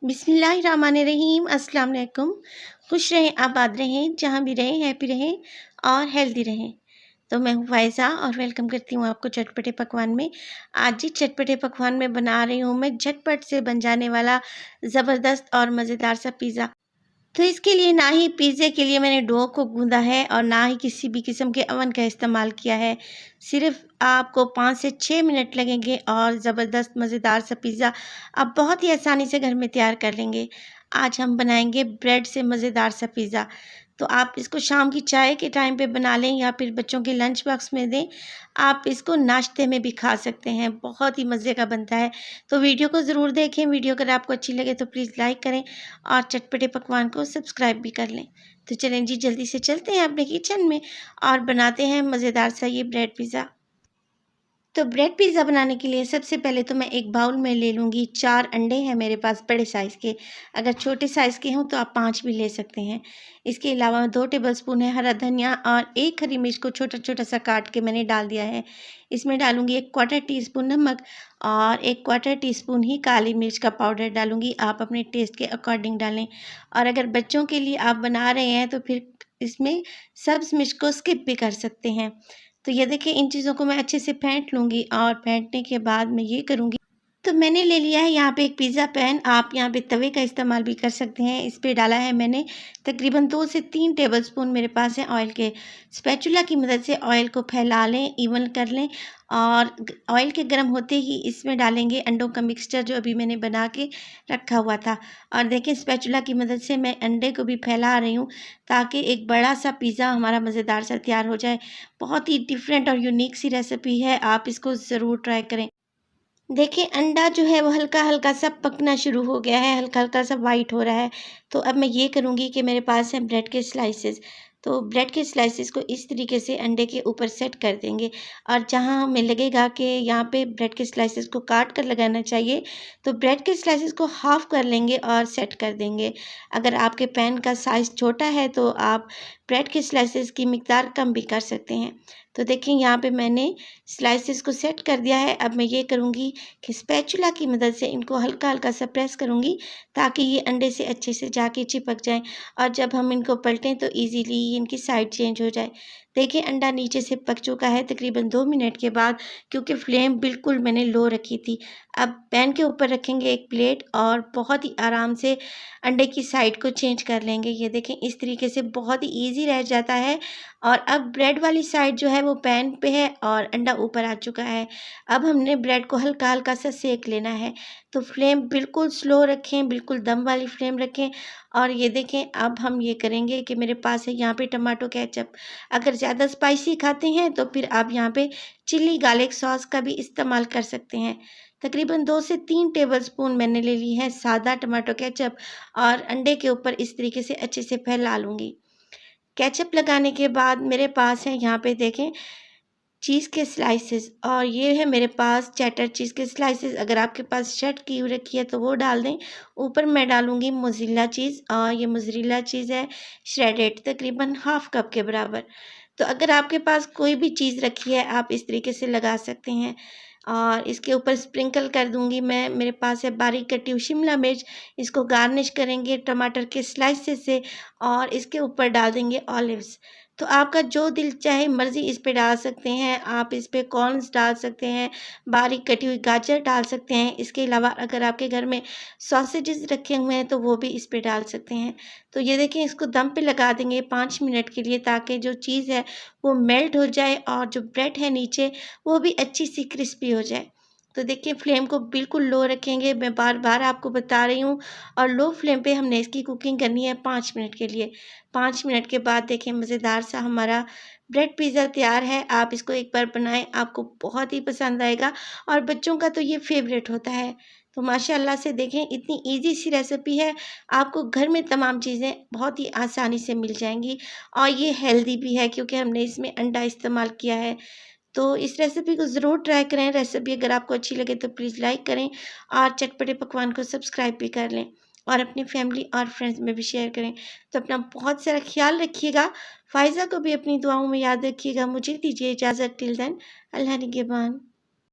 बिस्मिल्लाहिर्रहमानिर्रहीम। अस्सलाम वालेकुम। खुश रहें, आबाद रहें, जहाँ भी रहें हैप्पी रहें और हेल्दी रहें। तो मैं हूँ फ़ायज़ा और वेलकम करती हूँ आपको चटपटे पकवान में। आज जिस चटपटे पकवान में बना रही हूँ मैं, झटपट से बन जाने वाला ज़बरदस्त और मज़ेदार सा पिज़्ज़ा। तो इसके लिए ना ही पिज़्ज़े के लिए मैंने डो को गूँधा है और ना ही किसी भी किस्म के ओवन का इस्तेमाल किया है। सिर्फ़ आपको 5 से 6 मिनट लगेंगे और ज़बरदस्त मज़ेदार सा पिज़्ज़ा आप बहुत ही आसानी से घर में तैयार कर लेंगे। आज हम बनाएँगे ब्रेड से मज़ेदार सा पिज़्ज़ा। तो आप इसको शाम की चाय के टाइम पे बना लें या फिर बच्चों के लंच बॉक्स में दें। आप इसको नाश्ते में भी खा सकते हैं, बहुत ही मज़े का बनता है। तो वीडियो को ज़रूर देखें। वीडियो अगर आपको अच्छी लगे तो प्लीज़ लाइक करें और चटपटे पकवान को सब्सक्राइब भी कर लें। तो चलें जी, जल्दी से चलते हैं अपने किचन में और बनाते हैं मज़ेदार सा ये ब्रेड पिज़्ज़ा। तो ब्रेड पिज़्ज़ा बनाने के लिए सबसे पहले तो मैं एक बाउल में ले लूँगी 4 अंडे हैं मेरे पास बड़े साइज़ के। अगर छोटे साइज़ के हों तो आप 5 भी ले सकते हैं। इसके अलावा 2 टेबलस्पून है हरा धनिया और 1 हरी मिर्च को छोटा-छोटा सा काट के मैंने डाल दिया है। इसमें डालूँगी 1 क्वार्टर टीस्पून नमक और 1 क्वार्टर टीस्पून ही काली मिर्च का पाउडर डालूँगी। आप अपने टेस्ट के अकॉर्डिंग डालें। और अगर बच्चों के लिए आप बना रहे हैं तो फिर इसमें सब्ज़ मिर्च को स्किप भी कर सकते हैं। तो ये देखिए, इन चीज़ों को मैं अच्छे से फेंट लूँगी और फेंटने के बाद मैं ये करूँगी, तो मैंने ले लिया है यहाँ पे एक पिज़्ज़ा पैन। आप यहाँ पे तवे का इस्तेमाल भी कर सकते हैं। इस पे डाला है मैंने तकरीबन 2 से 3 टेबलस्पून मेरे पास है ऑयल के। स्पैचुला की मदद से ऑयल को फैला लें, इवन कर लें और ऑयल के गर्म होते ही इसमें डालेंगे अंडों का मिक्सचर जो अभी मैंने बना के रखा हुआ था। और देखिए, स्पैचुला की मदद से मैं अंडे को भी फैला रही हूँ ताकि एक बड़ा सा पिज़्ज़ा हमारा मज़ेदार सा तैयार हो जाए। बहुत ही डिफरेंट और यूनिक सी रेसिपी है, आप इसको ज़रूर ट्राई करें। देखिए, अंडा जो है वो हल्का-हल्का सा पकना शुरू हो गया है, हल्का-हल्का सा वाइट हो रहा है। तो अब मैं ये करूँगी कि मेरे पास है ब्रेड के स्लाइसेस। तो ब्रेड के स्लाइसेस को इस तरीके से अंडे के ऊपर सेट कर देंगे और जहाँ हमें लगेगा कि यहाँ पे ब्रेड के स्लाइसेस को काट कर लगाना चाहिए, तो ब्रेड के स्लाइसेस को हाफ़ कर लेंगे और सेट कर देंगे। अगर आपके पैन का साइज़ छोटा है तो आप ब्रेड के स्लाइसेस की मिक़दार कम भी कर सकते हैं। तो देखिए, यहाँ पे मैंने स्लाइसेस को सेट कर दिया है। अब मैं ये करूँगी कि स्पैचुला की मदद से इनको हल्का-हल्का सा प्रेस करूँगी ताकि ये अंडे से अच्छे से जाके चिपक जाएँ और जब हम इनको पलटें तो ईज़िली इनकी साइड चेंज हो जाए। देखिए, अंडा नीचे से पक चुका है तकरीबन 2 मिनट के बाद, क्योंकि फ्लेम बिल्कुल मैंने लो रखी थी। अब पैन के ऊपर रखेंगे एक प्लेट और बहुत ही आराम से अंडे की साइड को चेंज कर लेंगे। ये देखें, इस तरीके से बहुत ही ईज़ी रह जाता है। और अब ब्रेड वाली साइड जो है वो पैन पे है और अंडा ऊपर आ चुका है। अब हमने ब्रेड को हल्का-हल्का सा सेक लेना है। तो फ्लेम बिल्कुल स्लो रखें, बिल्कुल दम वाली फ्लेम रखें। और ये देखें, अब हम ये करेंगे कि मेरे पास है यहाँ पे टमाटो केचप। अगर ज़्यादा स्पाइसी खाते हैं तो फिर आप यहाँ पे चिली गार्लिक सॉस का भी इस्तेमाल कर सकते हैं। तकरीबन 2 से 3 टेबलस्पून मैंने ले ली है सादा टमाटो केचप और अंडे के ऊपर इस तरीके से अच्छे से फैला लूँगी। केचप लगाने के बाद मेरे पास है यहाँ पे देखें चीज़ के स्लाइसेस और ये है मेरे पास चेडर चीज़ के स्लाइसेस। अगर आपके पास शट की हुई रखी है तो वो डाल दें। ऊपर मैं डालूँगी मोज़रेला चीज़ और ये मोज़रेला चीज़ है श्रेडेड, तकरीबन हाफ़ कप के बराबर। तो अगर आपके पास कोई भी चीज़ रखी है आप इस तरीके से लगा सकते हैं। और इसके ऊपर स्प्रिंकल कर दूँगी मैं, मेरे पास है बारीक कटी हुई शिमला मिर्च। इसको गार्निश करेंगे टमाटर के स्लाइसेस से और इसके ऊपर डाल देंगे ऑलिव्स। तो आपका जो दिल चाहे मर्ज़ी इस पे डाल सकते हैं। आप इस पे कॉर्न्स डाल सकते हैं, बारीक कटी हुई गाजर डाल सकते हैं। इसके अलावा अगर आपके घर में सॉसेजेस रखे हुए हैं तो वो भी इस पे डाल सकते हैं। तो ये देखें, इसको दम पे लगा देंगे 5 मिनट के लिए ताकि जो चीज़ है वो मेल्ट हो जाए और जो ब्रेड है नीचे वो भी अच्छी सी क्रिस्पी हो जाए। तो देखिए, फ्लेम को बिल्कुल लो रखेंगे, मैं बार-बार आपको बता रही हूँ। और लो फ्लेम पे हमने इसकी कुकिंग करनी है 5 मिनट के लिए। 5 मिनट के बाद देखिए, मज़ेदार सा हमारा ब्रेड पिज़्ज़ा तैयार है। आप इसको एक बार बनाएँ, आपको बहुत ही पसंद आएगा और बच्चों का तो ये फ़ेवरेट होता है। तो माशाअल्लाह से देखें, इतनी ईज़ी सी रेसिपी है, आपको घर में तमाम चीज़ें बहुत ही आसानी से मिल जाएँगी और ये हेल्दी भी है क्योंकि हमने इसमें अंडा इस्तेमाल किया है। तो इस रेसिपी को ज़रूर ट्राई करें। रेसिपी अगर आपको अच्छी लगे तो प्लीज़ लाइक करें और चटपटे पकवान को सब्सक्राइब भी कर लें और अपनी फैमिली और फ्रेंड्स में भी शेयर करें। तो अपना बहुत सारा ख्याल रखिएगा। फ़ायज़ा को भी अपनी दुआओं में याद रखिएगा। मुझे दीजिए इजाज़त, टिल देन, अल्लाह निगहबान।